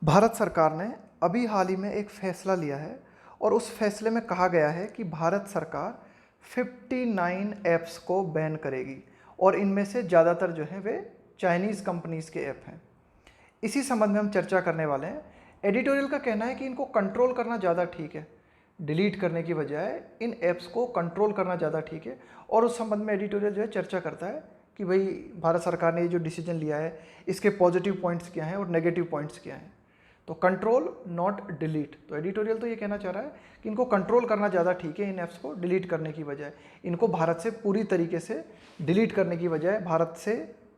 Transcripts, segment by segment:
भारत सरकार ने अभी हाल ही में एक फैसला लिया है और उस फैसले में कहा गया है कि भारत सरकार 59 ऐप्स को बैन करेगी और इनमें से ज़्यादातर जो हैं वे चाइनीज़ कंपनीज़ के ऐप हैं। इसी संबंध में हम चर्चा करने वाले हैं। एडिटोरियल का कहना है कि इनको कंट्रोल करना ज़्यादा ठीक है, डिलीट करने की बजाय इन ऐप्स को कंट्रोल करना ज़्यादा ठीक है। और उस संबंध में एडिटोरियल जो है चर्चा करता है कि भाई भारत सरकार ने ये जो डिसीजन लिया है इसके पॉजिटिव पॉइंट्स क्या हैं और नेगेटिव पॉइंट्स क्या हैं। तो कंट्रोल नॉट डिलीट, तो एडिटोरियल तो ये कहना चाह रहा है कि इनको कंट्रोल करना ज़्यादा ठीक है इन ऐप्स को डिलीट करने की बजाय। इनको भारत से पूरी तरीके से डिलीट करने की बजाय, भारत से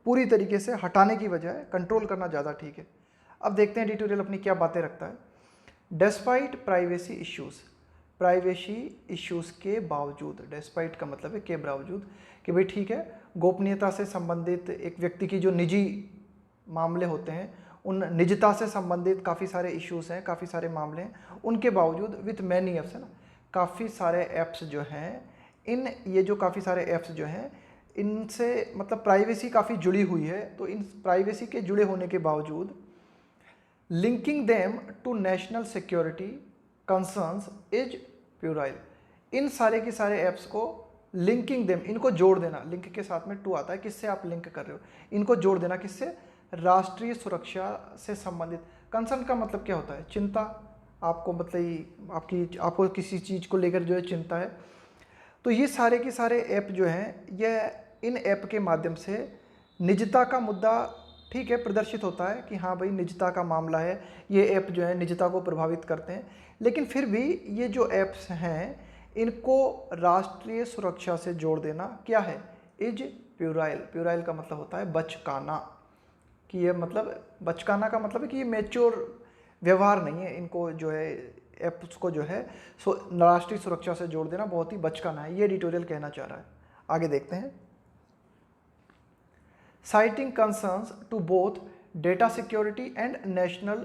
पूरी तरीके से हटाने की बजाय कंट्रोल करना ज़्यादा ठीक है। अब देखते हैं एडिटोरियल अपनी क्या बातें रखता है। Despite privacy issues, privacy issues के बावजूद, डेस्पाइट का मतलब है के बावजूद, कि भाई ठीक है गोपनीयता से संबंधित एक व्यक्ति की जो निजी मामले होते हैं, उन निजता से संबंधित काफ़ी सारे इश्यूज़ हैं, काफ़ी सारे मामले हैं, उनके बावजूद विथ मैनी ऐप्स है ना, काफ़ी सारे ऐप्स जो हैं ये जो काफ़ी सारे ऐप्स जो हैं इनसे मतलब प्राइवेसी काफ़ी जुड़ी हुई है। तो इन प्राइवेसी के जुड़े होने के बावजूद linking them to national security concerns is puerile, इन सारे के सारे ऐप्स को लिंकिंग देम, इनको जोड़ देना, लिंक के साथ में टू आता है, किससे आप लिंक कर रहे हो, इनको जोड़ देना किससे, राष्ट्रीय सुरक्षा से संबंधित। कंसर्न का मतलब क्या होता है, चिंता, आपको मतलब आपको किसी चीज़ को लेकर जो है चिंता है। तो ये सारे के सारे ऐप जो हैं ये इन ऐप के माध्यम से निजता का मुद्दा ठीक है प्रदर्शित होता है कि हाँ भाई निजता का मामला है, ये ऐप जो है निजता को प्रभावित करते हैं। लेकिन फिर भी ये जो ऐप्स हैं इनको राष्ट्रीय सुरक्षा से जोड़ देना क्या है, इज प्यूराइल, प्यूराइल का मतलब होता है बचकाना, कि ये मतलब बचकाना का मतलब है कि ये मैच्योर व्यवहार नहीं है, इनको जो है ऐप्स को जो है राष्ट्रीय सुरक्षा से जोड़ देना बहुत ही बचकाना है, ये एडिटोरियल कहना चाह रहा है। आगे देखते हैं। Citing concerns to both data security and national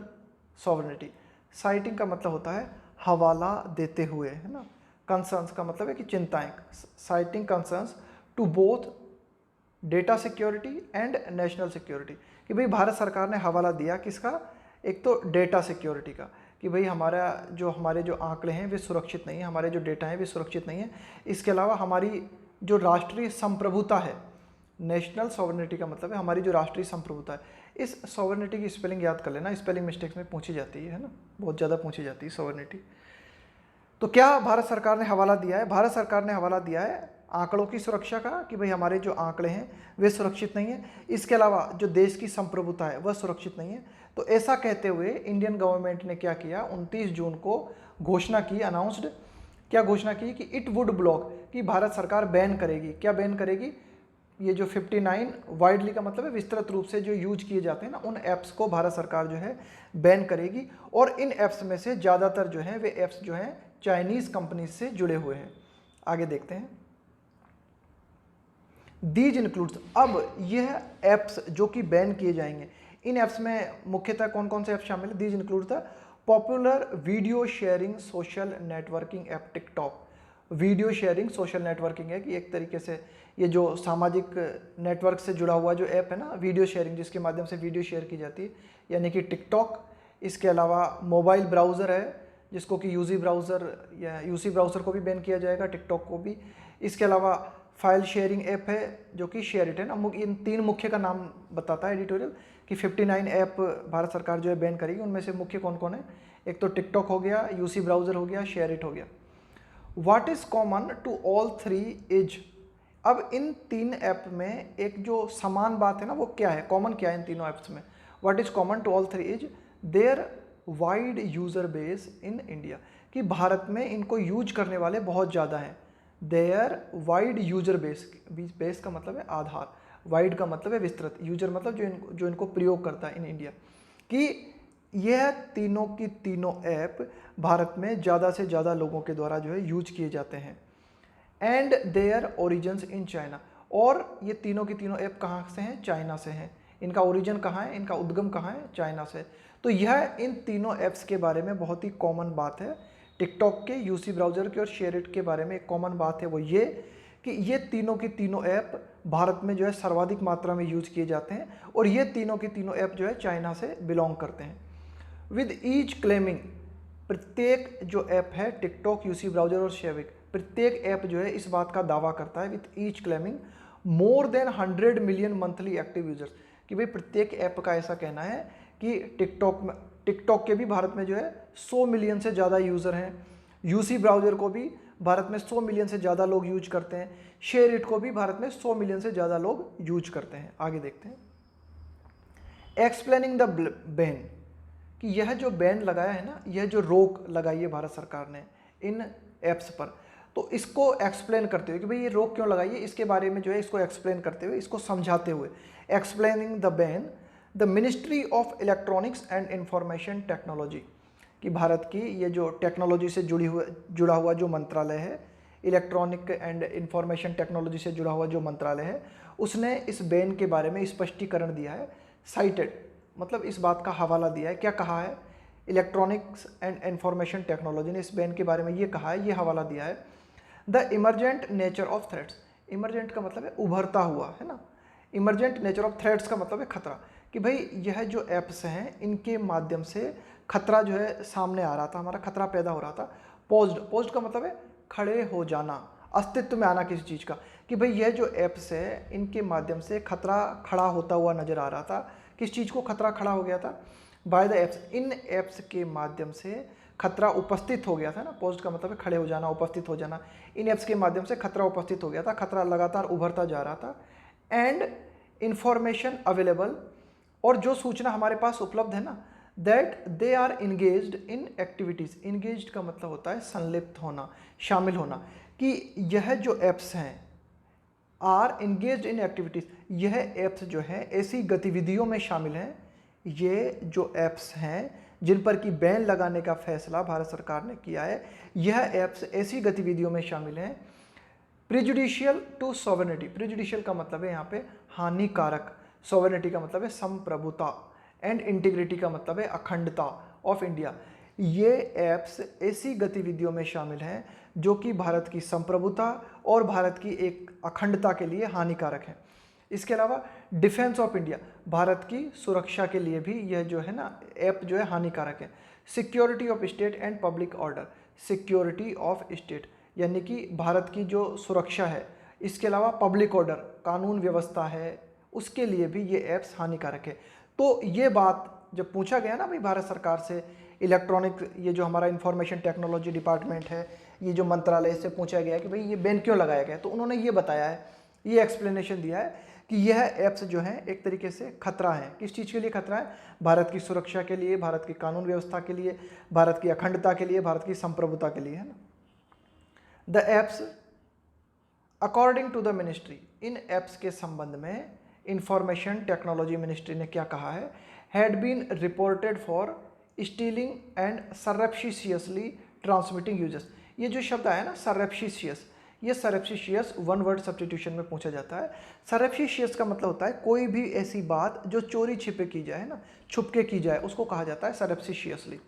sovereignty, citing का मतलब होता है हवाला देते हुए, है ना, कंसर्न्स का मतलब है कि चिंताएं, citing concerns to both data security and national security, कि भाई भारत सरकार ने हवाला दिया किसका, एक तो डेटा सिक्योरिटी का, कि भाई हमारे जो आंकड़े हैं वे सुरक्षित नहीं हैं, हमारे जो डेटा हैं वे सुरक्षित नहीं हैं। इसके अलावा हमारी जो राष्ट्रीय संप्रभुता है, नेशनल सॉवरेनिटी का मतलब है हमारी जो राष्ट्रीय संप्रभुता है। इस सॉवरेनिटी की स्पेलिंग याद कर लेना, स्पेलिंग मिस्टेक्स में पूछी जाती है ना, बहुत ज़्यादा पूछी जाती है सॉवरेनिटी। तो क्या भारत सरकार ने हवाला दिया है, भारत सरकार ने हवाला दिया है आंकड़ों की सुरक्षा का, कि भाई हमारे जो आंकड़े हैं वे सुरक्षित नहीं है, इसके अलावा जो देश की संप्रभुता है वह सुरक्षित नहीं है। तो ऐसा कहते हुए इंडियन गवर्नमेंट ने क्या किया, 29 जून को घोषणा की, अनाउंस्ड, क्या घोषणा की कि इट वुड ब्लॉक, कि भारत सरकार बैन करेगी, क्या बैन करेगी, ये जो 59 वाइडली का मतलब है विस्तृत रूप से जो यूज किए जाते हैं ना, उन ऐप्स को भारत सरकार जो है बैन करेगी। और इन ऐप्स में से ज़्यादातर जो है वे ऐप्स जो हैं चाइनीज़ कंपनी से जुड़े हुए हैं। आगे देखते हैं। दीज इंक्लूड्स, अब यह ऐप्स जो कि बैन किए जाएंगे, इन ऐप्स में मुख्यतः कौन कौन से ऐप्स शामिल है, these includes the popular video sharing social networking app TikTok. Video sharing social networking है कि एक तरीके से ये जो सामाजिक नेटवर्क से जुड़ा हुआ जो ऐप है ना, वीडियो शेयरिंग, जिसके माध्यम से वीडियो शेयर की जाती है, यानी कि टिकटॉक। इसके अलावा मोबाइल ब्राउज़र है जिसको कि यूजी ब्राउज़र या यूसी ब्राउज़र को भी बैन किया जाएगा, टिकटॉक को भी। इसके अलावा फाइल शेयरिंग ऐप है जो कि शेयरिट है ना। इन तीन मुख्य का नाम बताता है एडिटोरियल कि 59 ऐप भारत सरकार जो है बैन करेगी, उनमें से मुख्य कौन कौन है, एक तो टिकटॉक हो गया, यूसी ब्राउज़र हो गया, शेयरिट हो गया। What is common to all three is, अब इन तीन ऐप में एक जो समान बात है ना वो क्या है, कॉमन क्या है इन तीनों ऐप्स में, what is common to all three is their wide user base in India, कि भारत में इनको यूज करने वाले बहुत ज़्यादा हैं। Their wide user base, base का मतलब है आधार, वाइड का मतलब है विस्तृत, यूजर मतलब जो इनको प्रयोग करता है इन इंडिया, कि यह तीनों की तीनों ऐप भारत में ज़्यादा से ज़्यादा लोगों के द्वारा जो है यूज किए जाते हैं। And their origins in China, और ये तीनों की तीनों ऐप कहाँ से हैं, चाइना से हैं। इनका ओरिजिन कहाँ है, इनका उद्गम कहाँ है, चाइना से। तो यह इन तीनों ऐप्स के बारे में बहुत ही कॉमन बात है। टिकटॉक के, यूसी ब्राउज़र के और शेयरिट के बारे में एक कॉमन बात है वो ये कि ये तीनों की तीनों ऐप भारत में जो है सर्वाधिक मात्रा में यूज किए जाते हैं, और ये तीनों की तीनों ऐप जो है चाइना से बिलोंग करते हैं। विद ईच क्लेमिंग, प्रत्येक जो ऐप है टिकटॉक, यूसी ब्राउजर और शेविक, प्रत्येक ऐप जो है इस बात का दावा करता है with each claiming more than 100 million monthly active users, कि भाई प्रत्येक ऐप का ऐसा कहना है कि टिकटॉक के भी भारत में जो है 100 मिलियन से ज़्यादा यूज़र हैं, यूसी ब्राउजर को भी भारत में 100 मिलियन से ज़्यादा लोग यूज करते हैं, शेयर इट को भी भारत में 100 मिलियन से ज़्यादा लोग यूज करते हैं। आगे देखते हैं, एक्सप्लेनिंग द बैन, कि यह जो बैन लगाया है ना, यह जो रोक लगाई है भारत सरकार ने इन ऐप्स पर, तो इसको एक्सप्लेन करते हुए कि भाई ये रोक क्यों लगाई है, इसके बारे में जो है इसको एक्सप्लेन करते हुए, इसको समझाते हुए, explaining the ban the ministry of electronics and information technology, कि भारत की ये जो टेक्नोलॉजी से जुड़ा हुआ जो मंत्रालय है, इलेक्ट्रॉनिक एंड इंफॉर्मेशन टेक्नोलॉजी से जुड़ा हुआ जो मंत्रालय है, उसने इस बैन के बारे में स्पष्टीकरण दिया है। साइटेड मतलब इस बात का हवाला दिया है, क्या कहा है, इलेक्ट्रॉनिक्स एंड इंफॉर्मेशन टेक्नोलॉजी ने इस बैन के बारे में ये कहा है, ये हवाला दिया है। The emergent nature of threats, emergent का मतलब है उभरता हुआ, है ना, इमरजेंट नेचर ऑफ थ्रेट्स का मतलब है खतरा, कि भाई यह जो ऐप्स हैं इनके माध्यम से खतरा जो है सामने आ रहा था, हमारा खतरा पैदा हो रहा था। पोज्ड का मतलब है खड़े हो जाना, अस्तित्व में आना किसी चीज़ का, कि भाई यह जो ऐप्स है इनके माध्यम से खतरा खड़ा होता हुआ नजर आ रहा था। किस चीज़ को खतरा खड़ा हो गया था, by the apps, in apps के माध्यम से खतरा उपस्थित हो गया था ना, पोज्ड का मतलब है खड़े हो जाना, उपस्थित हो जाना, इन ऐप्स के माध्यम से खतरा उपस्थित हो गया था, खतरा लगातार उभरता जा रहा था। एंड इंफॉर्मेशन अवेलेबल, और जो सूचना हमारे पास उपलब्ध है ना, that they are engaged in activities, engaged का मतलब होता है संलिप्त होना, शामिल होना, कि यह जो ऐप्स हैं आर इंगेज्ड इन एक्टिविटीज़, यह ऐप्स जो है ऐसी गतिविधियों में शामिल हैं, ये जो ऐप्स हैं जिन पर कि बैन लगाने का फैसला भारत सरकार ने किया है, यह ऐप्स ऐसी गतिविधियों में शामिल हैं प्रिजुडिशियल टू सॉवरेनिटी, प्रिजुडिशियल का मतलब है यहाँ पे हानिकारक, सॉवरेनिटी का मतलब है संप्रभुता, एंड इंटीग्रिटी का मतलब है अखंडता ऑफ इंडिया, ये ऐप्स ऐसी गतिविधियों में शामिल हैं जो कि भारत की संप्रभुता और भारत की एक अखंडता के लिए हानिकारक है। इसके अलावा डिफेंस ऑफ इंडिया, भारत की सुरक्षा के लिए भी यह जो है ना ऐप जो है हानिकारक है। Security of state and public order, security of state यानी कि भारत की जो सुरक्षा है, इसके अलावा पब्लिक ऑर्डर कानून व्यवस्था है, उसके लिए भी ये ऐप्स हानिकारक है। तो ये बात जब पूछा गया ना भाई भारत सरकार से, इलेक्ट्रॉनिक ये जो हमारा इंफॉर्मेशन टेक्नोलॉजी डिपार्टमेंट है, ये जो मंत्रालय से पूछा गया कि भाई ये बैन क्यों लगाया गया, तो उन्होंने ये बताया है, ये एक्सप्लेनेशन दिया है कि यह ऐप्स जो हैं एक तरीके से खतरा है। किस चीज़ के लिए खतरा है, भारत की सुरक्षा के लिए, भारत की कानून व्यवस्था के लिए, भारत की अखंडता के लिए, भारत की संप्रभुता के लिए, है ना। The apps according to the ministry, इन एप्स के संबंध में इंफॉर्मेशन टेक्नोलॉजी मिनिस्ट्री ने क्या कहा है, had been reported for stealing and surreptitiously transmitting users. ये जो शब्द आया ना सररेप्टिशियस, ये सररेप्टिशियस वन वर्ड सब्स्टिट्यूशन में पूछा जाता है। सररेप्टिशियस का मतलब होता है कोई भी ऐसी बात जो चोरी छिपे की जाए ना, छुप के की जाए, उसको कहा जाता है सररेप्टिशियसली।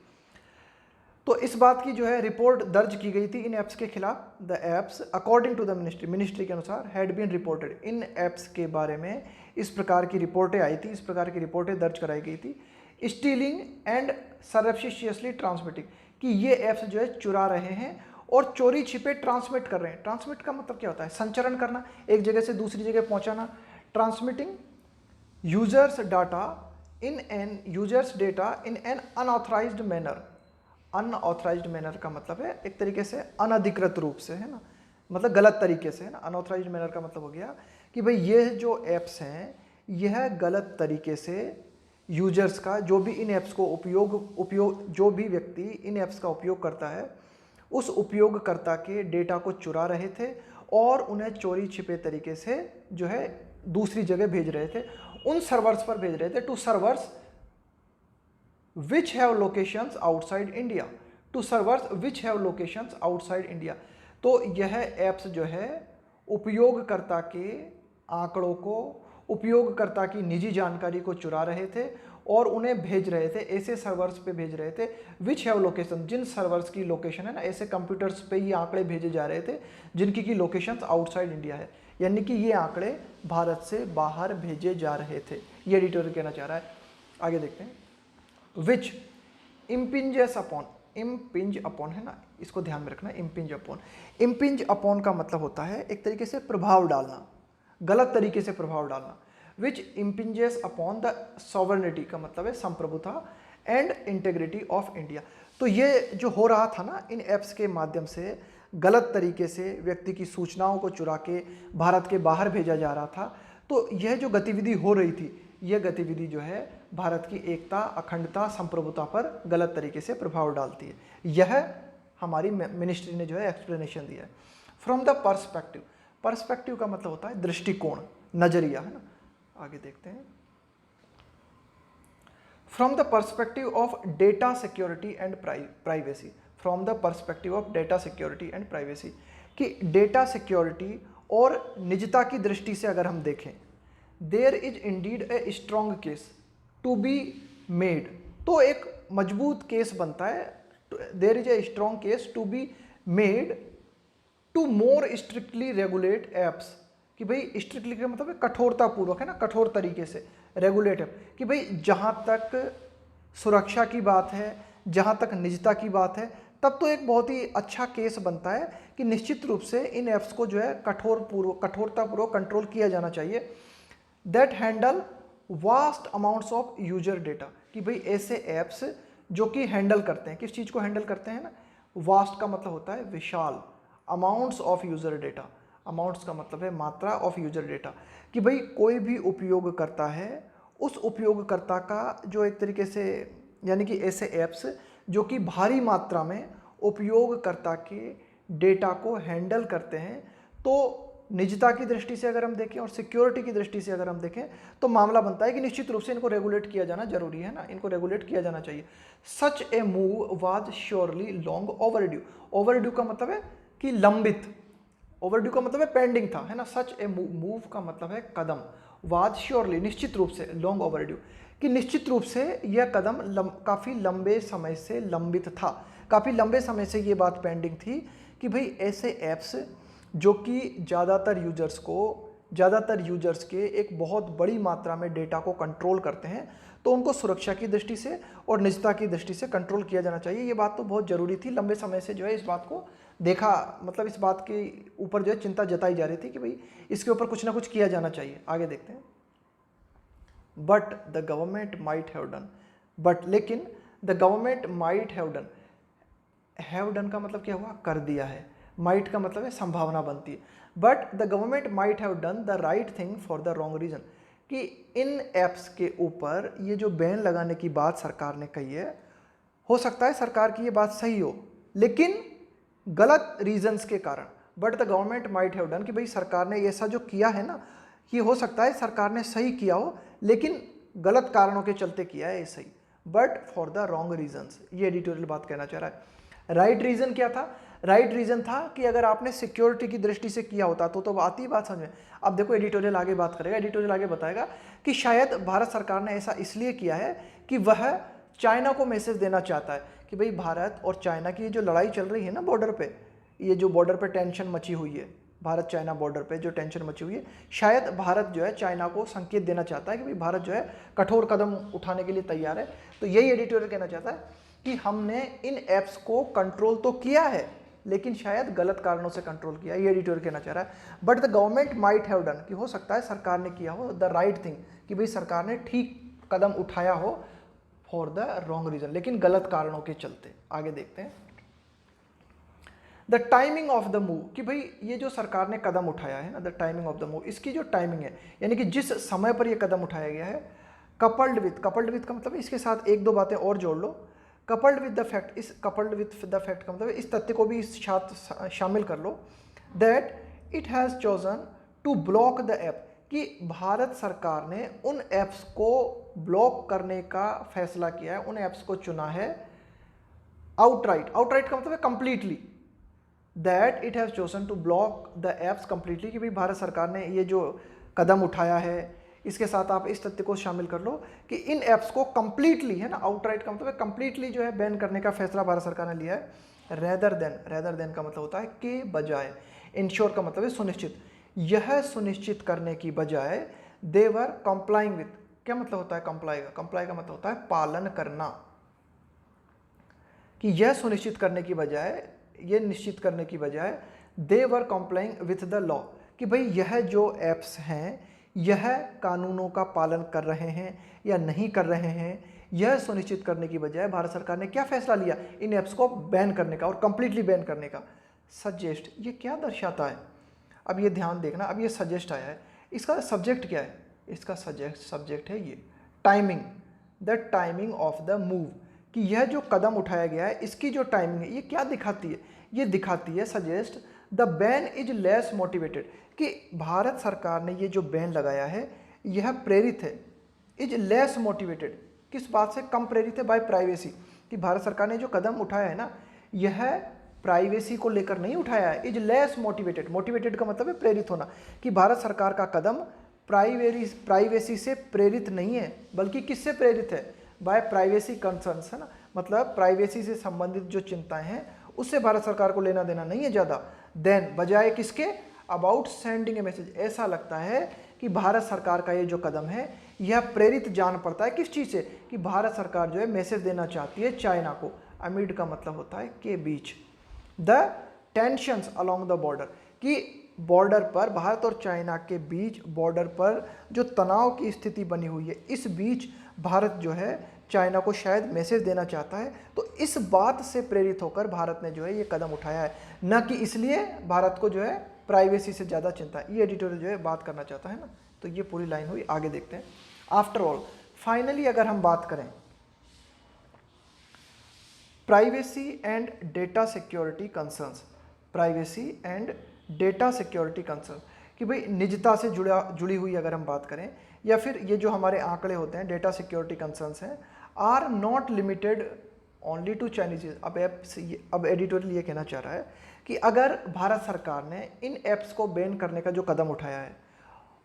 तो इस बात की जो है रिपोर्ट दर्ज की गई थी इन ऐप्स के खिलाफ। The apps according to the ministry, ministry के अनुसार हैड बीन रिपोर्टेड, इन ऐप्स के बारे में इस प्रकार की रिपोर्टें आई थी, इस प्रकार की रिपोर्टें दर्ज कराई गई थी। स्टीलिंग एंड सररेप्टिशियसली ट्रांसमिटिंग, कि ये ऐप्स जो है चुरा रहे हैं और चोरी छिपे ट्रांसमिट कर रहे हैं। ट्रांसमिट का मतलब क्या होता है, संचरण करना, एक जगह से दूसरी जगह पहुंचाना। Transmitting users data in an users data in an unauthorized manner. Unauthorized manner का मतलब है एक तरीके से अनधिकृत रूप से, है ना, मतलब गलत तरीके से, है ना। अनऑथराइज्ड मैनर का मतलब हो गया कि भाई ये जो ऐप्स हैं यह गलत तरीके से यूजर्स का, जो भी इन ऐप्स को उपयोग जो भी व्यक्ति इन ऐप्स का उपयोग करता है उस उपयोगकर्ता के डेटा को चुरा रहे थे और उन्हें चोरी छिपे तरीके से जो है दूसरी जगह भेज रहे थे, उन सर्वर्स पर भेज रहे थे, to servers which have locations outside India, to servers which have locations outside India। तो यह ऐप्स जो है उपयोगकर्ता के आंकड़ों को, उपयोगकर्ता की निजी जानकारी को चुरा रहे थे और उन्हें भेज रहे थे, ऐसे सर्वर्स पे भेज रहे थे which have location, जिन सर्वर्स की लोकेशन है ना, ऐसे कंप्यूटर्स पे ये आंकड़े भेजे जा रहे थे जिनकी की लोकेशंस आउटसाइड इंडिया है, यानी कि ये आंकड़े भारत से बाहर भेजे जा रहे थे, ये एडिटोरियल कहना चाह रहा है। आगे देखते हैं। विच इम्पिंजेस अपॉन, इम्पिंज अपॉन है ना, इसको ध्यान में रखना, इम्पिंज अपॉन। इम्पिंज अपॉन का मतलब होता है एक तरीके से प्रभाव डालना, गलत तरीके से प्रभाव डालना। विच इम्पिंजेस अपॉन द सॉवरेनिटी का मतलब है संप्रभुता एंड इंटेग्रिटी ऑफ इंडिया। तो ये जो हो रहा था ना, इन ऐप्स के माध्यम से गलत तरीके से व्यक्ति की सूचनाओं को चुरा के भारत के बाहर भेजा जा रहा था, तो यह जो गतिविधि हो रही थी, यह गतिविधि जो है भारत की एकता, अखंडता, संप्रभुता पर गलत तरीके से प्रभाव डालती है। यह हमारी मिनिस्ट्री ने जो है एक्सप्लेनेशन दिया है। फ्रॉम द पर्सपेक्टिव, पर्सपेक्टिव का मतलब होता है दृष्टिकोण, नजरिया, है ना। आगे देखते हैं। From the perspective of data security and privacy, from the perspective of data security and privacy, कि डेटा सिक्योरिटी और निजता की दृष्टि से अगर हम देखें, there is indeed a strong case to be made, तो एक मजबूत केस बनता है, there is a strong case to be made to more strictly regulate apps, कि भाई स्ट्रिक्टली का मतलब है कठोरता पूर्वक, है ना, कठोर तरीके से रेगुलेट ऐप, कि भाई जहाँ तक सुरक्षा की बात है, जहाँ तक निजता की बात है, तब तो एक बहुत ही अच्छा केस बनता है कि निश्चित रूप से इन ऐप्स को जो है कठोरतापूर्वक कंट्रोल किया जाना चाहिए। That handle vast amounts of user data, कि भाई ऐसे ऐप्स जो कि हैंडल करते हैं, किस चीज़ को हैंडल करते हैं ना, वास्ट का मतलब होता है विशाल, amounts of user data, amounts का मतलब है मात्रा, ऑफ यूजर डेटा, कि भाई कोई भी उपयोग करता है, उस उपयोगकर्ता का जो एक तरीके से, यानी कि ऐसे ऐप्स जो कि भारी मात्रा में उपयोगकर्ता के डेटा को हैंडल करते हैं, तो निजता की दृष्टि से अगर हम देखें और सिक्योरिटी की दृष्टि से अगर हम देखें, तो मामला बनता है कि निश्चित रूप से इनको रेगुलेट किया जाना जरूरी है ना, इनको रेगुलेट किया जाना चाहिए। Such a move was surely long overdue, overdue का मतलब है कि लंबित, ओवरड्यू का मतलब है पेंडिंग था, है ना। सच ए मूव का मतलब है कदम, वाज श्योरली निश्चित रूप से, लॉन्ग ओवरड्यू कि निश्चित रूप से यह कदम काफ़ी लंबे समय से लंबित था, काफ़ी लंबे समय से ये बात पेंडिंग थी कि भाई ऐसे ऐप्स जो कि ज़्यादातर यूजर्स के एक बहुत बड़ी मात्रा में डेटा को कंट्रोल करते हैं, तो उनको सुरक्षा की दृष्टि से और निजता की दृष्टि से कंट्रोल किया जाना चाहिए। ये बात तो बहुत ज़रूरी थी, लंबे समय से जो है इस बात को देखा, मतलब इस बात के ऊपर जो है चिंता जताई जा रही थी कि भाई इसके ऊपर कुछ ना कुछ किया जाना चाहिए। आगे देखते हैं। But the government might have done, but लेकिन the government might have done का मतलब क्या हुआ, कर दिया है, माइट का मतलब है संभावना बनती है। But the government might have done the right thing for the wrong reason, कि इन ऐप्स के ऊपर ये जो बैन लगाने की बात सरकार ने कही है, हो सकता है सरकार की ये बात सही हो, लेकिन गलत रीजंस के कारण। But the government might have done, कि भाई सरकार ने ऐसा जो किया है ना, ये हो सकता है सरकार ने सही किया हो, लेकिन गलत कारणों के चलते किया है ये सही, but for the wrong reasons, ये एडिटोरियल बात कहना चाह रहा है। राइट रीजन क्या था, राइट रीजन था कि अगर आपने सिक्योरिटी की दृष्टि से किया होता तो आती ही बात समझ में। अब देखो एडिटोरियल आगे बात करेगा, एडिटोरियल आगे बताएगा कि शायद भारत सरकार ने ऐसा इसलिए किया है कि वह चाइना को मैसेज देना चाहता है कि भाई भारत और चाइना की जो लड़ाई चल रही है ना बॉर्डर पे, ये जो बॉर्डर पे टेंशन मची हुई है, भारत चाइना बॉर्डर पे जो टेंशन मची हुई है, शायद भारत जो है चाइना को संकेत देना चाहता है कि भाई भारत जो है कठोर कदम उठाने के लिए तैयार है। तो यही एडिटोरियल कहना चाहता है कि हमने इन ऐप्स को कंट्रोल तो किया है, लेकिन शायद गलत कारणों से कंट्रोल किया, ये एडिटोरियल कहना चाह रहा है। But the government might have done, कि हो सकता है सरकार ने किया हो द राइट थिंग, कि भाई सरकार ने ठीक कदम उठाया हो फॉर द रॉन्ग रीजन, लेकिन गलत कारणों के चलते। आगे देखते हैं। The timing of the move, कि भाई ये जो सरकार ने कदम उठाया है ना, the timing of the move, इसकी जो टाइमिंग है, यानी कि जिस समय पर ये कदम उठाया गया है, कपल्ड विथ का मतलब इसके साथ एक दो बातें और जोड़ लो, कपल्ड विद द फैक्ट, इस कपल्ड विथ द फैक्ट का मतलब इस तथ्य को भी इस साथ शामिल कर लो, that it has chosen to block the app, कि भारत सरकार ने उन ऐप्स को ब्लॉक करने का फैसला किया है, उन ऐप्स को चुना है आउटराइट, आउटराइट का मतलब है completely, that it has chosen to block the apps completely, कि भाई भारत सरकार ने ये जो कदम उठाया है, इसके साथ आप इस तथ्य को शामिल कर लो कि इन ऐप्स को कंप्लीटली, है ना, आउटराइट का मतलब है कंप्लीटली जो है बैन करने का फैसला भारत सरकार ने लिया है। रेदर देन का मतलब होता है के बजाय, इंश्योर का मतलब है सुनिश्चित, यह सुनिश्चित करने की बजाय देवर कंप्लाइंग विथ, क्या मतलब होता है कंप्लाई का मतलब होता है पालन करना, कि यह सुनिश्चित करने की बजाय, ये निश्चित करने की बजाय दे वर कॉम्प्लाइंग विथ द लॉ, कि भाई यह जो ऐप्स हैं यह कानूनों का पालन कर रहे हैं या नहीं कर रहे हैं, यह सुनिश्चित करने की बजाय भारत सरकार ने क्या फैसला लिया, इन ऐप्स को बैन करने का और कंप्लीटली बैन करने का। सजेस्ट, ये क्या दर्शाता है, अब ये ध्यान देखना, अब ये सजेस्ट आया है, इसका सब्जेक्ट क्या है, इसका सब्जेक्ट है ये timing, the timing of the move, कि यह जो कदम उठाया गया है इसकी जो टाइमिंग है ये क्या दिखाती है, ये दिखाती है suggest the ban is less motivated, कि भारत सरकार ने ये जो बैन लगाया है यह प्रेरित है, इज लेस मोटिवेटेड, किस बात से, कम प्रेरित है, बाय प्राइवेसी, कि भारत सरकार ने जो कदम उठाया है ना यह प्राइवेसी को लेकर नहीं उठाया है, इज लेस मोटिवेटेड, मोटिवेटेड का मतलब है प्रेरित होना, कि भारत सरकार का कदम प्राइवेसी से प्रेरित नहीं है, बल्कि किससे प्रेरित है, बाय प्राइवेसी कंसर्न्स, है ना, मतलब प्राइवेसी से संबंधित जो चिंताएं हैं उससे भारत सरकार को लेना देना नहीं है ज़्यादा, देन बजाय किसके, अबाउट सेंडिंग ए मैसेज, ऐसा लगता है कि भारत सरकार का ये जो कदम है यह प्रेरित जान पड़ता है किस चीज़ से, कि भारत सरकार जो है मैसेज देना चाहती है चाइना को, अमिड का मतलब होता है के बीच, the tensions along the border, कि बॉर्डर पर, भारत और चाइना के बीच बॉर्डर पर जो तनाव की स्थिति बनी हुई है, इस बीच भारत जो है चाइना को शायद मैसेज देना चाहता है, तो इस बात से प्रेरित होकर भारत ने जो है ये कदम उठाया है, न कि इसलिए भारत को जो है प्राइवेसी से ज़्यादा चिंता है, ये एडिटोरियल जो है बात करना चाहता है ना। तो ये पूरी लाइन हुई, आगे देखते हैं। आफ्टर ऑल, फाइनली अगर हम बात करें privacy and data security concerns, privacy and data security concern, कि भाई निजता से जुड़ी हुई अगर हम बात करें, या फिर ये जो हमारे आंकड़े होते हैं डेटा सिक्योरिटी कंसर्न्स हैं, are not limited only to Chinese. अब एडिटोरियल ये कहना चाह रहा है कि अगर भारत सरकार ने इन ऐप्स को बैन करने का जो कदम उठाया है,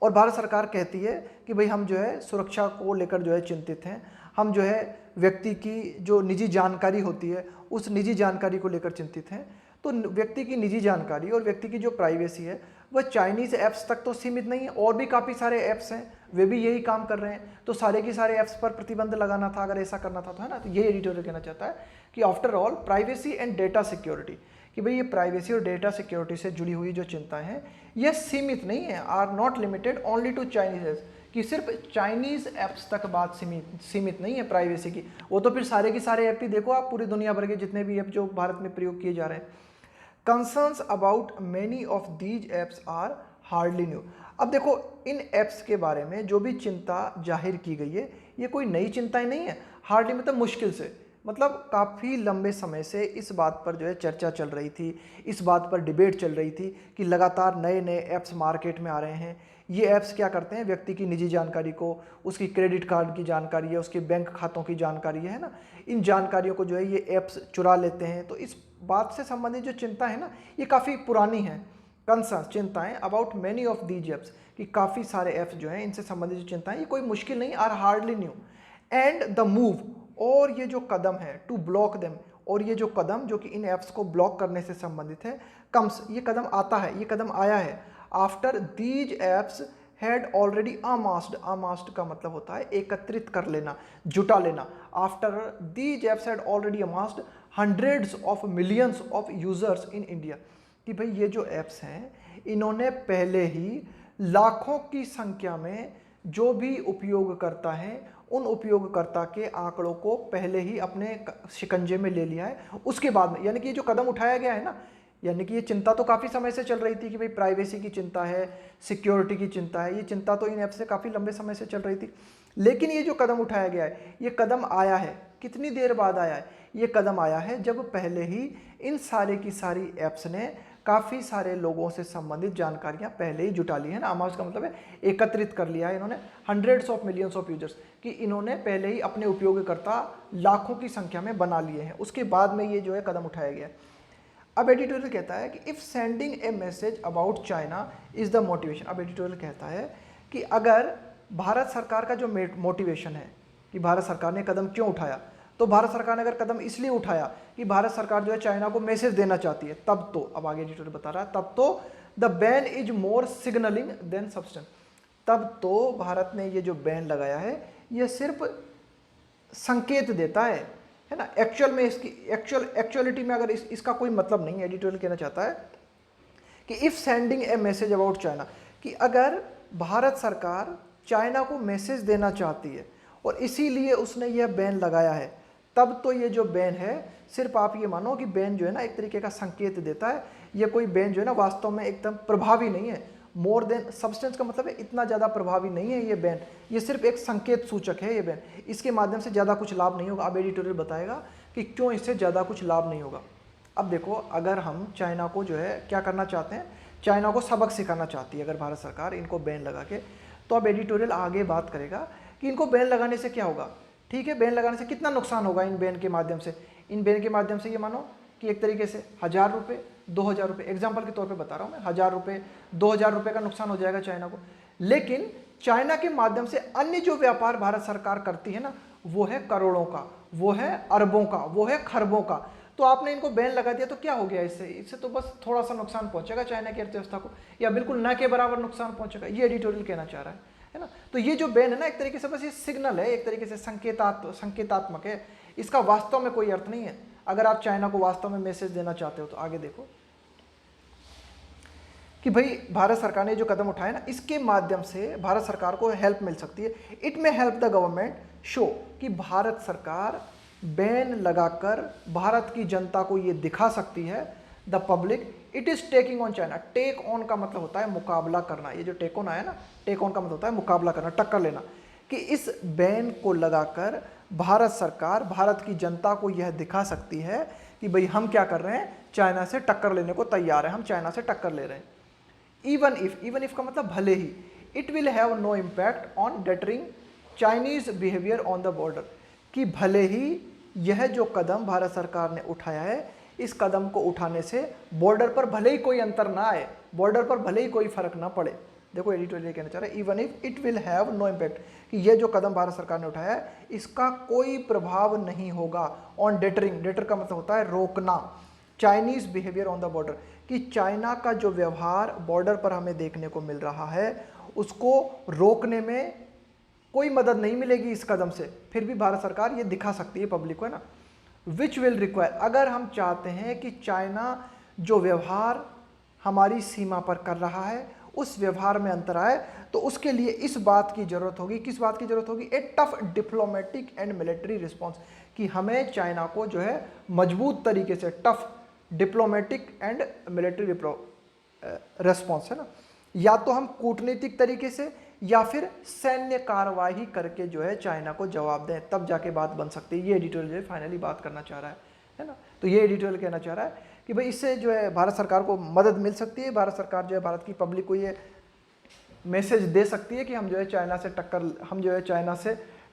और भारत सरकार कहती है कि भाई हम जो है सुरक्षा को लेकर जो है चिंतित हैं, हम जो है व्यक्ति की जो निजी जानकारी होती है उस निजी जानकारी को लेकर चिंतित हैं, तो व्यक्ति की निजी जानकारी और व्यक्ति की जो प्राइवेसी है वह चाइनीज़ ऐप्स तक तो सीमित नहीं है, और भी काफ़ी सारे ऐप्स हैं वे भी यही काम कर रहे हैं, तो सारे के सारे ऐप्स पर प्रतिबंध लगाना था अगर ऐसा करना था, तो है ना। तो ये एडिटोरियल कहना चाहता है कि after all privacy and data security, कि भाई ये प्राइवेसी और डेटा सिक्योरिटी से जुड़ी हुई जो चिंताएं हैं ये सीमित नहीं है, are not limited only to Chinese apps, कि सिर्फ चाइनीज़ ऐप्स तक बात सीमित नहीं है प्राइवेसी की, वो तो फिर सारे के सारे ऐप ही देखो आप, पूरी दुनिया भर के जितने भी ऐप जो भारत में प्रयोग किए जा रहे हैं। Concerns about many of these apps are hardly new. अब देखो इन ऐप्स के बारे में जो भी चिंता जाहिर की गई है ये कोई नई चिंताएं नहीं है, हार्डली मतलब मुश्किल से, मतलब काफ़ी लंबे समय से इस बात पर जो है चर्चा चल रही थी, इस बात पर डिबेट चल रही थी कि लगातार नए नए ऐप्स मार्केट में आ रहे हैं। ये ऐप्स क्या करते हैं, व्यक्ति की निजी जानकारी को, उसकी क्रेडिट कार्ड की जानकारी है, उसके बैंक खातों की जानकारी है ना, इन जानकारियों को जो है ये ऐप्स चुरा लेते हैं। तो इस बात से संबंधित जो चिंता है ना ये काफ़ी पुरानी है। कंसर्न, चिंताएं about many of these apps, कि काफ़ी सारे ऐप्स जो हैं इनसे संबंधित जो चिंताएं ये कोई मुश्किल नहीं, are hardly new, and the move, और ये जो कदम है टू ब्लॉक देम, और ये जो कदम जो कि इन ऐप्स को ब्लॉक करने से संबंधित है, कम्स, ये कदम आता है, ये कदम आया है after these apps had already amassed, amassed का मतलब होता है एकत्रित कर लेना, जुटा लेना, after these apps had already amassed hundreds of millions of users in India, कि भाई ये जो ऐप्स हैं इन्होंने पहले ही लाखों की संख्या में जो भी उपयोगकर्ता हैं उन उपयोगकर्ता के आंकड़ों को पहले ही अपने शिकंजे में ले लिया है। उसके बाद में, यानी कि ये जो कदम उठाया गया है ना, यानी कि ये चिंता तो काफ़ी समय से चल रही थी कि भाई प्राइवेसी की चिंता है, सिक्योरिटी की चिंता है, ये चिंता तो इन ऐप से काफ़ी लंबे समय से चल रही थी, लेकिन ये जो कदम उठाया गया है ये कदम आया है, कितनी देर बाद आया है, ये कदम आया है जब पहले ही इन सारे की सारी ऐप्स ने काफ़ी सारे लोगों से संबंधित जानकारियां पहले ही जुटा ली है ना, अमाउंट का मतलब है एकत्रित कर लिया है इन्होंने, hundreds of millions of users, कि इन्होंने पहले ही अपने उपयोगकर्ता लाखों की संख्या में बना लिए हैं, उसके बाद में ये जो है कदम उठाया गया। अब एडिटोरियल कहता है कि if sending A message about China is the motivation, अब एडिटोरियल कहता है कि अगर भारत सरकार का जो मोटिवेशन है कि भारत सरकार ने कदम क्यों उठाया, तो भारत सरकार ने अगर कदम इसलिए उठाया कि भारत सरकार जो है चाइना को मैसेज देना चाहती है, तब तो, अब आगे एडिटोरियल बता रहा है, तब तो the ban is more signalling than substance, तब तो भारत ने ये जो बैन लगाया है ये सिर्फ संकेत देता है है ना। एक्चुअल में इसकी एक्चुअलिटी में अगर इसका कोई मतलब नहीं है, एडिटोरियल कहना चाहता है कि if sending A message about China, कि अगर भारत सरकार चाइना को मैसेज देना चाहती है और इसीलिए उसने यह बैन लगाया है, तब तो ये जो बैन है, सिर्फ आप ये मानो कि बैन जो है ना एक तरीके का संकेत देता है। ये कोई बैन जो है ना वास्तव में एकदम प्रभावी नहीं है, मोर देन सब्सटेंस का मतलब है इतना ज़्यादा प्रभावी नहीं है ये बैन, ये सिर्फ एक संकेत सूचक है ये बैन। इसके माध्यम से ज़्यादा कुछ लाभ नहीं होगा। अब एडिटोरियल बताएगा कि क्यों इससे ज़्यादा कुछ लाभ नहीं होगा। अब देखो, अगर हम चाइना को जो है क्या करना चाहते हैं, चाइना को सबक सिखाना चाहती है अगर भारत सरकार इनको बैन लगा के, तो अब एडिटोरियल आगे बात करेगा कि इनको बैन लगाने से क्या होगा। ठीक है, बैन लगाने से कितना नुकसान होगा इन बैन के माध्यम से। इन बैन के माध्यम से ये मानो कि एक तरीके से 1000 रुपये 2000 रुपये, एग्जाम्पल के तौर पे बता रहा हूँ मैं, 1000 रुपये 2000 रुपये का नुकसान हो जाएगा चाइना को। लेकिन चाइना के माध्यम से अन्य जो व्यापार भारत सरकार करती है ना, वो है करोड़ों का, वो है अरबों का, वो है खरबों का। तो आपने इनको बैन लगा दिया तो क्या हो गया इससे तो बस थोड़ा सा नुकसान पहुंचेगा चाइना की अर्थव्यवस्था को, या बिल्कुल न के बराबर नुकसान पहुंचेगा। ये एडिटोरियल कहना चाह रहा है ना। तो ये जो बैन है ना एक तरीके से बस ये सिग्नल है, एक तरीके से संकेतात्मक है, इसका वास्तव में कोई अर्थ नहीं है। अगर आप चाइना को वास्तव में मैसेज देना चाहते हो तो आगे देखो कि भाई भारत सरकार ने जो कदम उठाए ना, इसके माध्यम से भारत सरकार को हेल्प मिल सकती है। इट में हेल्प द गवर्नमेंट शो, कि भारत सरकार बैन लगाकर भारत की जनता को ये दिखा सकती है, the public it is taking on China. Take on का मतलब होता है मुकाबला करना, ये जो टेक ऑन आया ना, टेक ऑन का मतलब होता है मुकाबला करना, टक्कर लेना, कि इस बैन को लगाकर भारत सरकार भारत की जनता को यह दिखा सकती है कि भाई हम क्या कर रहे हैं, चाइना से टक्कर लेने को तैयार है, हम चाइना से टक्कर ले रहे हैं। इवन इफ का मतलब भले ही, it will have no impact on deterring Chinese behaviour on the border, कि भले ही यह जो कदम भारत सरकार ने उठाया है, इस कदम को उठाने से बॉर्डर पर भले ही कोई अंतर ना आए, बॉर्डर पर भले ही कोई फर्क ना पड़े। देखो एडिटोरियल कहना चाह रहा है even if it will have no impact, कि यह जो कदम भारत सरकार ने उठाया है इसका कोई प्रभाव नहीं होगा ऑन डेटरिंग, डेटर का मतलब होता है रोकना, Chinese behaviour on the border, कि चाइना का जो व्यवहार बॉर्डर पर हमें देखने को मिल रहा है उसको रोकने में कोई मदद नहीं मिलेगी इस कदम से। फिर भी भारत सरकार ये दिखा सकती है पब्लिक को, है ना। विच विल रिक्वायर, अगर हम चाहते हैं कि चाइना जो व्यवहार हमारी सीमा पर कर रहा है उस व्यवहार में अंतर आए, तो उसके लिए इस बात की जरूरत होगी, किस बात की जरूरत होगी, ए tough diplomatic and military response, कि हमें चाइना को जो है मजबूत तरीके से, tough diplomatic and military response, है ना, या तो हम कूटनीतिक तरीके से या फिर सैन्य कार्रवाई करके जो है चाइना को जवाब दें, तब जाके बात बन सकती है। ये एडिटोरियल जो है फाइनली बात करना चाह रहा है ना। तो ये एडिटोरियल कहना चाह रहा है कि भाई इससे जो है भारत सरकार को मदद मिल सकती है, भारत सरकार जो है भारत की पब्लिक को ये मैसेज दे सकती है कि हम जो है चाइना से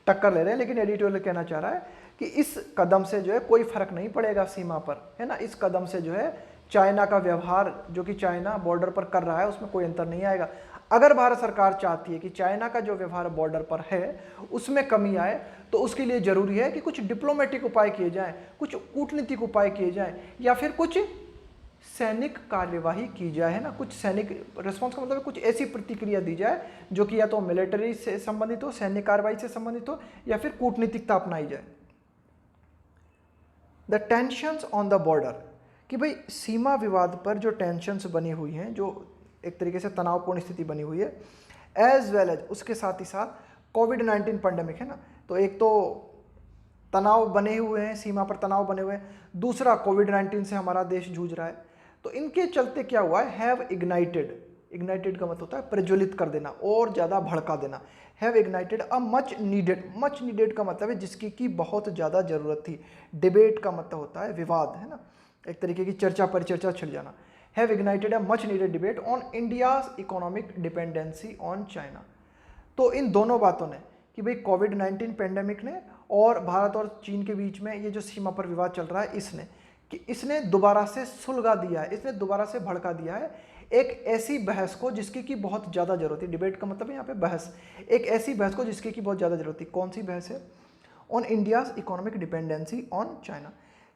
टक्कर ले रहे हैं। लेकिन एडिटोरियल कहना चाह रहा है कि इस कदम से जो है कोई फर्क नहीं पड़ेगा सीमा पर, है ना। इस कदम से जो है चाइना का व्यवहार जो कि चाइना बॉर्डर पर कर रहा है उसमें कोई अंतर नहीं आएगा। अगर भारत सरकार चाहती है कि चाइना का जो व्यवहार बॉर्डर पर है उसमें कमी आए, तो उसके लिए जरूरी है कि कुछ डिप्लोमेटिक उपाय किए जाएं, कुछ कूटनीतिक उपाय किए जाएं, या फिर कुछ सैनिक कार्यवाही की जाए, है ना। कुछ सैनिक रिस्पॉन्स का मतलब कुछ ऐसी प्रतिक्रिया दी जाए जो कि या तो मिलिट्री से संबंधित हो, सैन्य कार्रवाई से संबंधित हो, या फिर कूटनीतिकता अपनाई जाए। The tensions on the border, कि भाई सीमा विवाद पर जो टेंशंस बनी हुई हैं, जो एक तरीके से तनावपूर्ण स्थिति बनी हुई है, एज वेल एज उसके साथ ही साथ कोविड-19 पैंडेमिक, है ना। तो एक तो तनाव बने हुए हैं, सीमा पर तनाव बने हुए हैं, दूसरा कोविड-19 से हमारा देश जूझ रहा है। तो इनके चलते क्या हुआ है, हैव इग्नाइटेड का मतलब होता है प्रज्वलित कर देना और ज़्यादा भड़का देना। Have ignited a much needed का मतलब है जिसकी की बहुत ज़्यादा ज़रूरत थी। डिबेट का मतलब होता है विवाद, है ना, एक तरीके की चर्चा परिचर्चा छिड़ जाना। Have ignited a much needed debate on India's economic dependency on China. तो इन दोनों बातों ने, कि भाई कोविड-19 पेंडेमिक ने और भारत और चीन के बीच में ये जो सीमा पर विवाद चल रहा है, इसने दोबारा से सुलगा दिया है, इसने दोबारा से भड़का दिया है एक ऐसी बहस को जिसकी की बहुत ज़्यादा जरूरत थी। डिबेट का मतलब है यहाँ पे बहस, एक ऐसी बहस को जिसकी की बहुत ज़्यादा जरूरत थी। कौन सी बहस है, on India's economic dependency on China,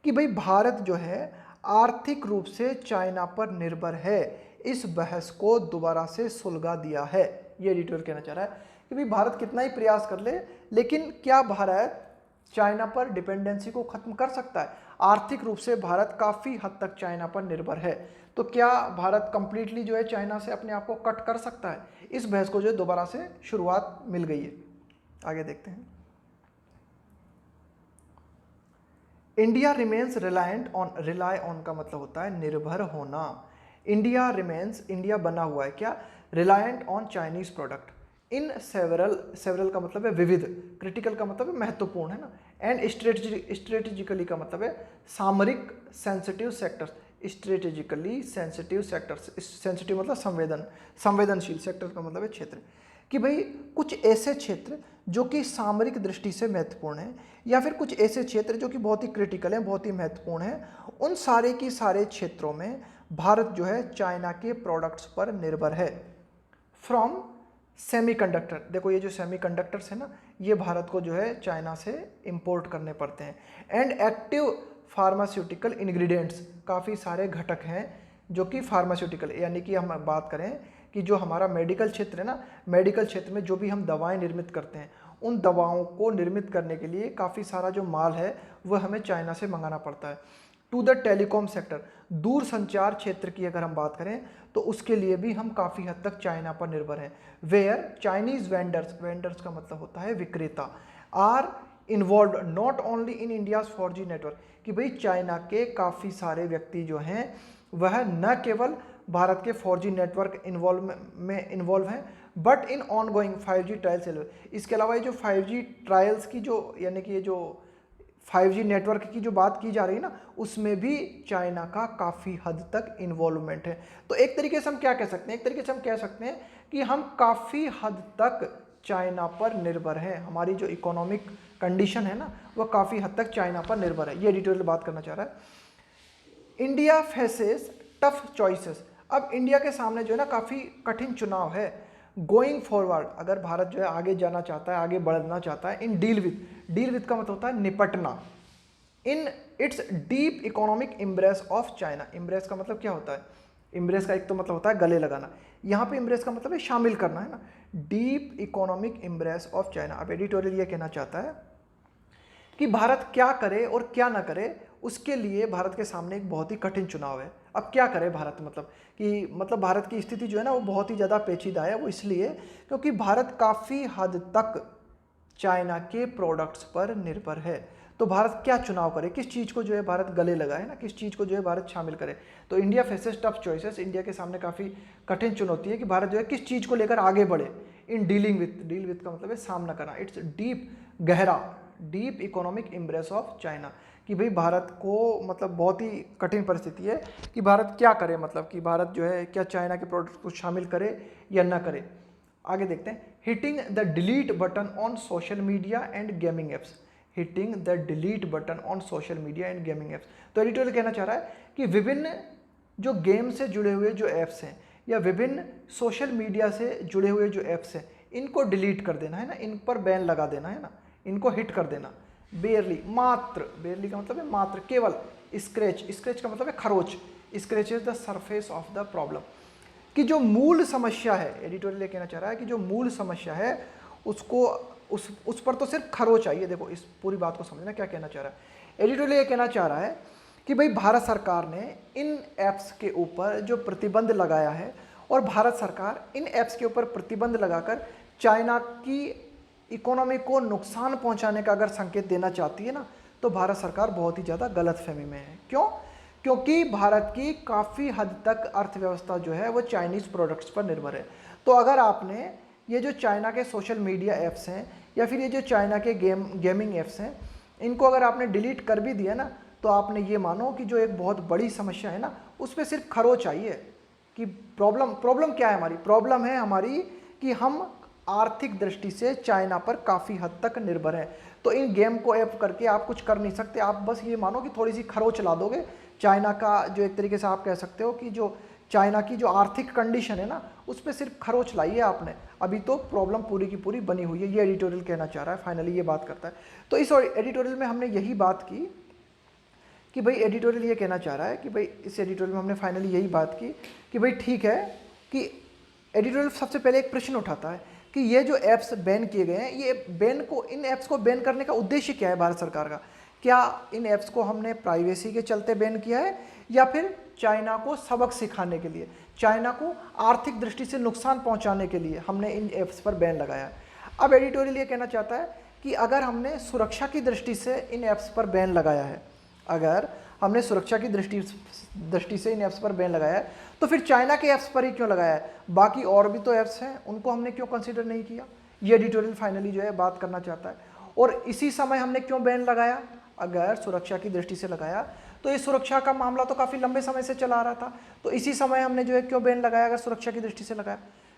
कि भाई भारत जो है आर्थिक रूप से चाइना पर निर्भर है। इस बहस को दोबारा से सुलगा दिया है। ये एडिटोरियल कहना चाह रहा है कि भाई भारत कितना ही प्रयास कर ले, लेकिन क्या भारत चाइना पर डिपेंडेंसी को खत्म कर सकता है। आर्थिक रूप से भारत काफ़ी हद तक चाइना पर निर्भर है। तो क्या भारत कंप्लीटली जो है चाइना से अपने आप को कट कर सकता है? इस बहस को जो है दोबारा से शुरुआत मिल गई है। आगे देखते हैं। इंडिया रिमेन्स रिलाय ऑन का मतलब होता है निर्भर होना। इंडिया रिमेन्स, इंडिया बना हुआ है क्या, reliant on Chinese product in several का मतलब है विविध, क्रिटिकल का मतलब है महत्वपूर्ण, है ना, एंड स्ट्रेटेजिकली का मतलब है सामरिक sensitive sectors, strategically sensitive sectors, sensitive मतलब संवेदनशील, सेक्टर का मतलब है क्षेत्र, कि भाई कुछ ऐसे क्षेत्र जो कि सामरिक दृष्टि से महत्वपूर्ण है, या फिर कुछ ऐसे क्षेत्र जो कि बहुत ही क्रिटिकल हैं, बहुत ही महत्वपूर्ण हैं, उन सारे की सारे क्षेत्रों में भारत जो है चाइना के प्रोडक्ट्स पर निर्भर है। फ्रॉम सेमीकंडक्टर, देखो ये जो सेमीकंडक्टर्स है ना, ये भारत को जो है चाइना से इंपोर्ट करने पड़ते हैं। एंड एक्टिव फार्मास्यूटिकल इंग्रेडिएंट्स, काफ़ी सारे घटक हैं जो कि फार्मास्यूटिकल, यानी कि हम बात करें कि जो हमारा मेडिकल क्षेत्र है ना, मेडिकल क्षेत्र में जो भी हम दवाएं निर्मित करते हैं, उन दवाओं को निर्मित करने के लिए काफ़ी सारा जो माल है वह हमें चाइना से मंगाना पड़ता है। टू द टेलीकॉम सेक्टर, दूर संचार क्षेत्र की अगर हम बात करें तो उसके लिए भी हम काफ़ी हद तक चाइना पर निर्भर हैं। वेयर चाइनीज वेंडर्स का मतलब होता है विक्रेता, are involve not only in India's 4G network, कि भाई चाइना के काफ़ी सारे व्यक्ति जो हैं वह न केवल भारत के 4G नेटवर्क इन्वॉल्व हैं, but in on going 5G trials. इसके अलावा ये जो 5G ट्रायल्स की जो, यानी कि ये जो 5G नेटवर्क की जो बात की जा रही है ना, उसमें भी चाइना का काफ़ी हद तक इन्वॉल्वमेंट है। तो एक तरीके से हम क्या कह सकते हैं, एक तरीके से हम कह सकते हैं कि हम काफ़ी हद तक चाइना पर निर्भर है। हमारी जो इकोनॉमिक कंडीशन है ना, वह काफ़ी हद तक चाइना पर निर्भर है। ये एडिटोरियल बात करना चाह रहा है। इंडिया फेसेस टफ चॉइसेस, अब इंडिया के सामने जो है ना काफ़ी कठिन चुनाव है। गोइंग फॉरवर्ड, अगर भारत जो है आगे जाना चाहता है, आगे बढ़ना चाहता है, इन डील विथ का मतलब होता है निपटना, in its deep economic embrace of China. Embrace का मतलब क्या होता है, इम्ब्रेस का एक तो मतलब होता है गले लगाना, यहाँ पे इम्ब्रेस का मतलब है शामिल करना, है ना, deep economic embrace of China. अब एडिटोरियल ये कहना चाहता है कि भारत क्या करे और क्या ना करे, उसके लिए भारत के सामने एक बहुत ही कठिन चुनाव है। अब क्या करे भारत, मतलब भारत की स्थिति जो है ना वो बहुत ही ज़्यादा पेचीदा है। वो इसलिए क्योंकि भारत काफ़ी हद तक चाइना के प्रोडक्ट्स पर निर्भर है। तो भारत क्या चुनाव करे, किस चीज़ को जो है भारत गले लगाए ना, किस चीज़ को जो है भारत शामिल करे। तो India faces tough choices, India के सामने काफ़ी कठिन चुनौती है कि भारत जो है किस चीज़ को लेकर आगे बढ़े। इन डीलिंग विथ का मतलब है सामना करना, इट्स डीप, गहरा, deep economic embrace of China, कि भाई भारत को मतलब बहुत ही कठिन परिस्थिति है कि भारत क्या करे, मतलब कि भारत जो है क्या चाइना के प्रोडक्ट को शामिल करे या ना करे। आगे देखते हैं। Hitting the delete button on social media and gaming apps, hitting the delete button on social media and gaming apps. तो एडिटोरियल कहना चाह रहा है कि विभिन्न जो गेम से जुड़े हुए जो ऐप्स हैं या विभिन्न सोशल मीडिया से जुड़े हुए जो ऐप्स हैं, इनको डिलीट कर देना है ना, इन पर बैन लगा देना है ना, इनको हिट कर देना। बेयरली, मात्र, बेयरली का मतलब है मात्र, केवल, स्क्रैच का मतलब है खरोच, scratches the surface of the problem, कि जो मूल समस्या है, एडिटोरियल ये कहना चाह रहा है कि जो मूल समस्या है उसको उस पर तो सिर्फ खरोच आई है। देखो इस पूरी बात को समझना क्या कहना चाह रहा है। एडिटोरियल ये कहना चाह रहा है कि भाई भारत सरकार ने इन ऐप्स के ऊपर जो प्रतिबंध लगाया है, और भारत सरकार इन ऐप्स के ऊपर प्रतिबंध लगाकर चाइना की इकोनॉमी को नुकसान पहुंचाने का अगर संकेत देना चाहती है ना, तो भारत सरकार बहुत ही ज़्यादा गलतफहमी में है। क्यों? क्योंकि भारत की काफ़ी हद तक अर्थव्यवस्था जो है वो चाइनीज़ प्रोडक्ट्स पर निर्भर है। तो अगर आपने ये जो चाइना के सोशल मीडिया ऐप्स हैं या फिर ये जो चाइना के गेमिंग ऐप्स हैं, इनको अगर आपने डिलीट कर भी दिया ना, तो आपने ये मानो कि जो एक बहुत बड़ी समस्या है ना, उस पर सिर्फ खरोच आई है। कि प्रॉब्लम क्या है हमारी? प्रॉब्लम है हमारी कि हम आर्थिक दृष्टि से चाइना पर काफ़ी हद तक निर्भर है। तो इन गेम को ऐप करके आप कुछ कर नहीं सकते, आप बस ये मानो कि थोड़ी सी खरोच ला दोगे। चाइना का जो एक तरीके से आप कह सकते हो कि जो चाइना की जो आर्थिक कंडीशन है ना, उस पर सिर्फ खरोच लाई है आपने, अभी तो प्रॉब्लम पूरी की पूरी बनी हुई है। ये एडिटोरियल कहना चाह रहा है, फाइनली ये बात करता है। तो इस एडिटोरियल में हमने यही बात की कि भाई, एडिटोरियल ये कहना चाह रहा है कि भाई, इस एडिटोरियल में हमने फाइनली यही बात की कि भाई ठीक है कि एडिटोरियल सबसे पहले एक प्रश्न उठाता है कि ये जो ऐप्स बैन किए गए हैं, ये इन ऐप्स को बैन करने का उद्देश्य क्या है भारत सरकार का? क्या इन ऐप्स को हमने प्राइवेसी के चलते बैन किया है, या फिर चाइना को सबक सिखाने के लिए, चाइना को आर्थिक दृष्टि से नुकसान पहुंचाने के लिए हमने इन ऐप्स पर बैन लगाया है? अब एडिटोरियल ये कहना चाहता है कि अगर हमने सुरक्षा की दृष्टि से इन ऐप्स पर बैन लगाया है, अगर हमने सुरक्षा की दृष्टि से इन ऐप्स पर बैन लगाया है, तो फिर चाइना के ऐप्स पर ही क्यों लगाया है? बाकी और भी तो ऐप्स हैं, उनको हमने क्यों कंसीडर नहीं किया? ये एडिटोरियल फाइनली जो है बात करना चाहता है। और इसी समय हमने क्यों बैन लगाया? अगर सुरक्षा की दृष्टि से लगाया तो ये सुरक्षा का मामला तो काफ़ी लंबे समय से चला आ रहा था, तो इसी समय हमने जो है क्यों बैन लगाया अगर सुरक्षा की दृष्टि से लगाया?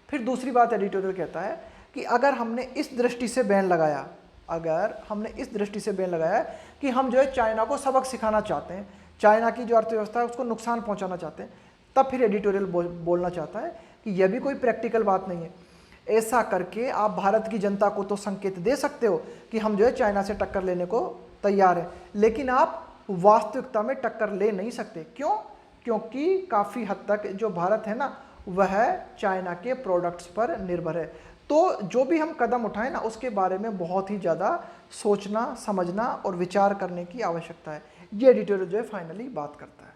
फिर दूसरी बात एडिटोरियल कहता है कि अगर हमने इस दृष्टि से बैन लगाया, अगर हमने इस दृष्टि से बैन लगाया कि हम जो है चाइना को सबक सिखाना चाहते हैं, चाइना की जो अर्थव्यवस्था है उसको नुकसान पहुंचाना चाहते हैं, तब फिर एडिटोरियल बोलना चाहता है कि यह भी कोई प्रैक्टिकल बात नहीं है। ऐसा करके आप भारत की जनता को तो संकेत दे सकते हो कि हम जो है चाइना से टक्कर लेने को तैयार हैं, लेकिन आप वास्तविकता में टक्कर ले नहीं सकते। क्यों? क्योंकि काफ़ी हद तक जो भारत है ना, वह चाइना के प्रोडक्ट्स पर निर्भर है। तो जो भी हम कदम उठाएं ना, उसके बारे में बहुत ही ज़्यादा सोचना, समझना और विचार करने की आवश्यकता है। ये एडिटोरियल जो है फाइनली बात करता है।